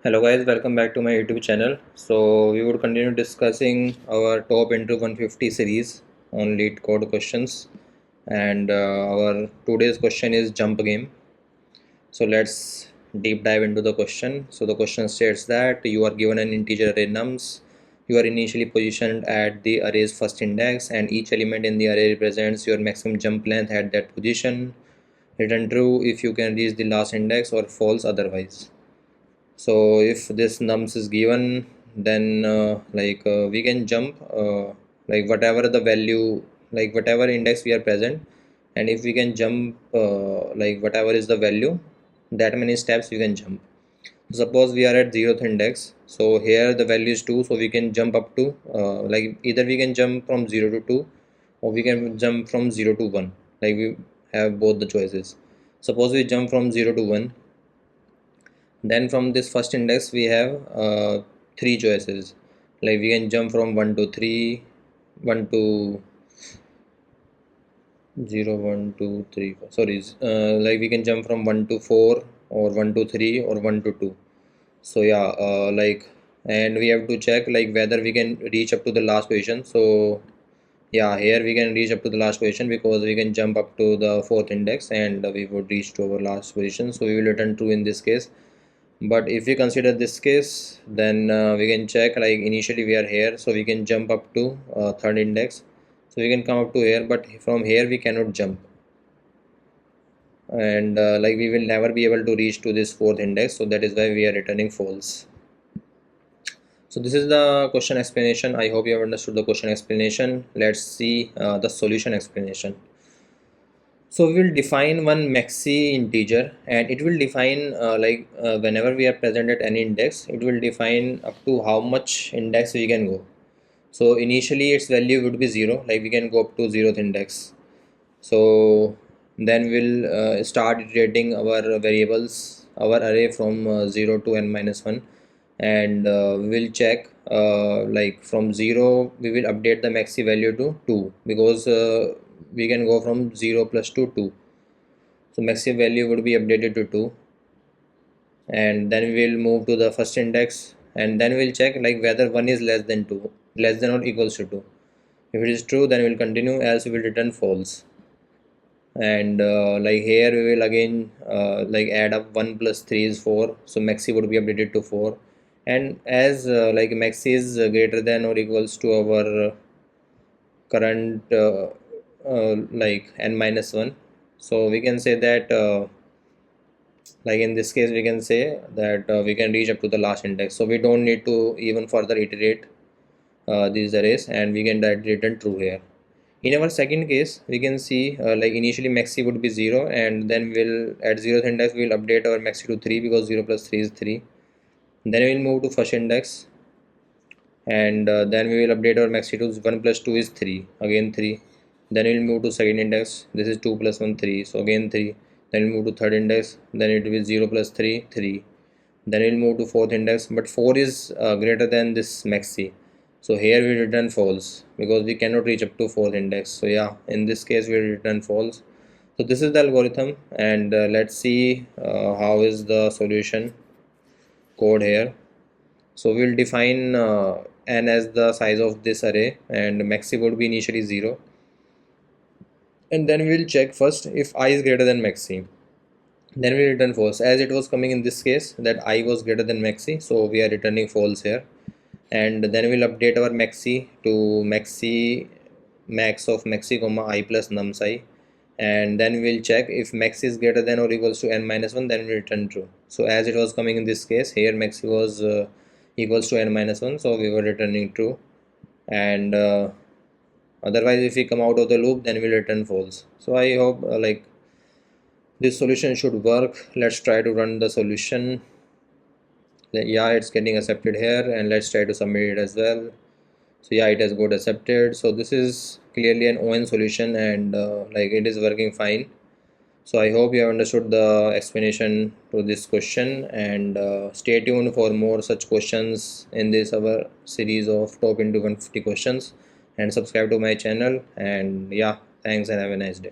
Hello guys, welcome back to my YouTube channel. So we would continue discussing our top into 150 series on Leetcode questions, and our today's question is jump game. So let's deep dive into the question. So the question states that you are given an integer array nums. You are initially positioned at the array's first index, and each element in the array represents your maximum jump length at that position. Return true if you can reach the last index, or false otherwise. So if this nums is given, then we can jump like whatever the value, like whatever index we are present, and if we can jump like whatever is the value, that many steps we can jump. Suppose we are at 0th index, so here the value is 2, so we can jump up to like either we can jump from 0 to 2, or we can jump from 0 to 1. Like we have both the choices. Suppose we jump from 0 to 1, then from this first index we have three choices. Like we can jump from 1 to 3, 1 to 0, 1 to 3, 4. Sorry, like we can jump from 1 to 4, or 1 to 3, or 1 to 2. So yeah, and we have to check like whether we can reach up to the last position. So yeah, here we can reach up to the last position because we can jump up to the 4th index, and we would reach to our last position, so we will return true in this case. But if we consider this case, then we can check like initially we are here, so we can jump up to 3rd index, so we can come up to here, but from here we cannot jump, and like we will never be able to reach to this 4th index, so that is why we are returning false. So this is the question explanation. I hope you have understood the question explanation. Let's see the solution explanation. So we will define one maxi integer, and it will define whenever we are present at any index, it will define up to how much index we can go. So initially its value would be 0, like we can go up to 0th index. So then we'll start iterating our variables, our array from 0 to n minus 1, and we will check like from 0 we will update the maxi value to 2, because we can go from 0 plus to 2, so maxi value would be updated to 2, and then we will move to the first index, and then we'll check like whether 1 is less than 2, less than or equals to 2. If it is true, then we'll continue, else we will return false. And like here we will again like add up 1 plus 3 is 4, so maxi would be updated to 4, and as like maxi is greater than or equals to our current like n minus 1, so we can say that like in this case we can say that we can reach up to the last index, so we don't need to even further iterate these arrays, and we can directly return true here. In our second case, we can see like initially maxi would be 0, and then we'll at 0th index we'll update our maxi to 3, because 0 plus 3 is 3. Then we'll move to first index, and then we will update our maxi to 1 plus 2 is 3, again 3. Then we'll move to second index, this is 2 plus 1 3, so again 3. Then we'll move to third index, then it will be 0 plus 3 3. Then we'll move to fourth index, but 4 is greater than this maxi, so here we return false because we cannot reach up to 4th index. So yeah, in this case we return false. So this is the algorithm, and let's see how is the solution code here. So we'll define n as the size of this array, and maxi would be initially 0, and then we'll check first if I is greater than maxi, then we return false, as it was coming in this case that I was greater than maxi, so we are returning false here. And then we'll update our maxi to maxi max of maxi comma I plus nums I, and then we'll check if maxi is greater than or equals to n minus 1, then we return true. So as it was coming in this case, here maxi was equals to n minus 1, so we were returning true, and otherwise if we come out of the loop, then we'll return false. So I hope like this solution should work. Let's try to run the solution. Yeah, it's getting accepted here, and let's try to submit it as well. So yeah, it has got accepted. So this is clearly an ON solution, and like it is working fine. So I hope you have understood the explanation to this question, and stay tuned for more such questions in this our series of top into 150 questions, and subscribe to my channel. And yeah, thanks and have a nice day.